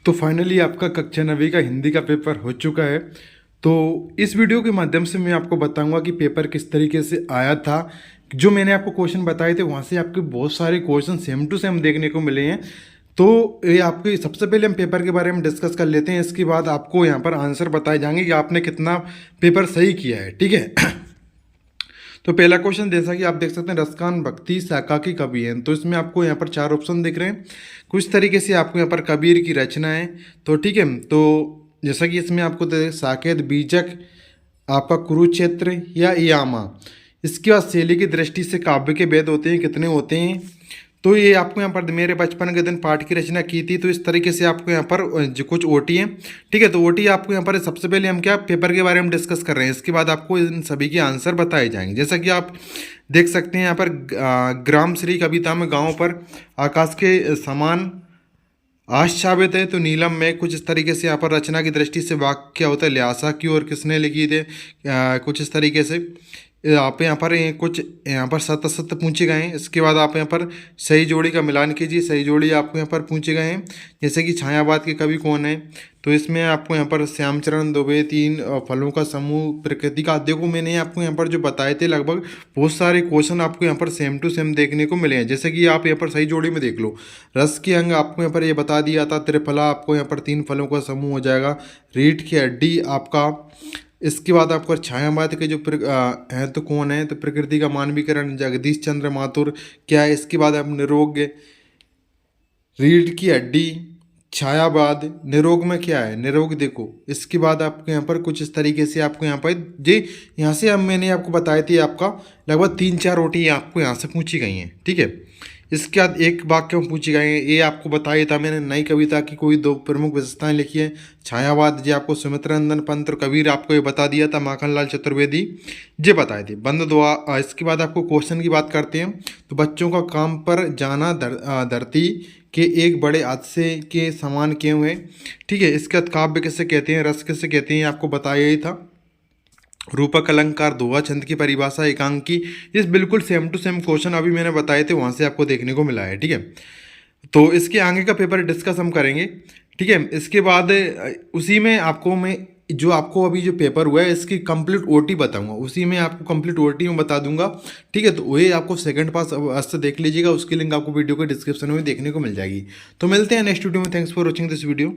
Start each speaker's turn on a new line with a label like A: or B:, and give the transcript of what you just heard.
A: तो फाइनली आपका कक्षा 9वीं का हिंदी का पेपर हो चुका है। तो इस वीडियो के माध्यम से मैं आपको बताऊंगा कि पेपर किस तरीके से आया था। जो मैंने आपको क्वेश्चन बताए थे वहाँ से आपके बहुत सारे क्वेश्चन सेम टू सेम देखने को मिले हैं। तो ये आपके सबसे पहले हम पेपर के बारे में डिस्कस कर लेते हैं, इसके बाद आपको यहाँ पर आंसर बताए जाएंगे कि आपने कितना पेपर सही किया है, ठीक है। तो पहला क्वेश्चन जैसा कि आप देख सकते हैं, रसखान भक्ति शाखा की कवि हैं। तो इसमें आपको यहाँ पर 4 ऑप्शन दिख रहे हैं। कुछ तरीके से आपको यहाँ पर कबीर की रचना है, तो ठीक है। तो जैसा कि इसमें आपको साकेत, बीजक, आपका कुरुक्षेत्र या यामा। इसके बाद शैली की दृष्टि से काव्य के भेद होते हैं, कितने होते हैं। तो ये आपको यहाँ पर मेरे बचपन के दिन पाठ की रचना की थी। तो इस तरीके से आपको यहाँ पर जो कुछ ओटी है, ठीक है। तो ओटी आपको यहाँ पर सबसे पहले हम क्या पेपर के बारे में डिस्कस कर रहे हैं, इसके बाद आपको इन सभी के आंसर बताए जाएंगे। जैसा कि आप देख सकते हैं यहाँ पर ग्राम श्री कविता में गाँव पर आकाश के समान आच्छादित है। तो नीलम में कुछ इस तरीके से यहाँ पर रचना की दृष्टि से वाक्य क्या होता है, ल्यासा की और किसने लिखी थे, कुछ इस तरीके से आप यहाँ पर कुछ यहाँ पर सत सत पूछे गए हैं। इसके बाद आप यहाँ पर सही जोड़ी का मिलान कीजिए, सही जोड़ी आपको यहाँ पर पूछे गए हैं। जैसे कि छायावाद के कवि कौन है, तो इसमें आपको यहाँ पर श्यामचरण दुबे, 3 फलों का समूह, प्रकृति का। देखो मैंने आपको यहाँ पर जो बताए थे लगभग बहुत सारे क्वेश्चन आपको यहाँ पर सेम टू सेम देखने को मिले हैं। जैसे कि आप यहाँ पर सही जोड़ी में देख लो, रस के अंग आपको यहाँ पर ये बता दिया था, त्रिफला आपको यहाँ पर 3 फलों का समूह हो जाएगा, रीढ़ की हड्डी आपका। इसके बाद आपको छायावाद के जो हैं तो कौन है, तो प्रकृति का मानवीकरण जगदीश चंद्र माथुर क्या है। इसके बाद आप निरोग, रीढ़ की हड्डी, छायावाद, निरोग में क्या है, निरोग देखो। इसके बाद आपको यहाँ पर कुछ इस तरीके से आपको यहाँ पर जी यहाँ से अब मैंने आपको बताए थे, आपका लगभग 3-4 रोटी आपको यहाँ से पूछी गई हैं, ठीक है। इसके बाद एक वाक्य में पूछी गई है, ये आपको बताया था मैंने, नई कविता की कोई 2 प्रमुख विशेषताएं लिखी है। छायावाद जी आपको सुमित्रनंदन पंत और कबीर आपको ये बता दिया था, माखनलाल चतुर्वेदी जी बताए थे। बंद दुआ। इसके बाद आपको क्वेश्चन की बात करते हैं, तो बच्चों का काम पर जाना धरती के एक बड़े हादसे के समान क्यों है, ठीक है। इसके बाद काव्य किसे कहते हैं, रस किसे कहते हैं, आपको बताया ही था। रूपक अलंकार, दोहा, छंद की परिभाषा, एकांकी। इस बिल्कुल सेम टू सेम क्वेश्चन अभी मैंने बताए थे, वहाँ से आपको देखने को मिला है, ठीक है। तो इसके आगे का पेपर डिस्कस हम करेंगे, ठीक है। इसके बाद उसी में आपको मैं जो आपको अभी जो पेपर हुआ है इसकी कंप्लीट ओटी बताऊंगा, उसी में आपको कंप्लीट ओटी में बता दूंगा, ठीक है। तो वही आपको सेकंड पास अवश्य देख लीजिएगा, उसकी लिंक आपको वीडियो के डिस्क्रिप्शन में देखने को मिल जाएगी। तो मिलते हैं नेक्स्ट वीडियो में। Thanks for watching this video.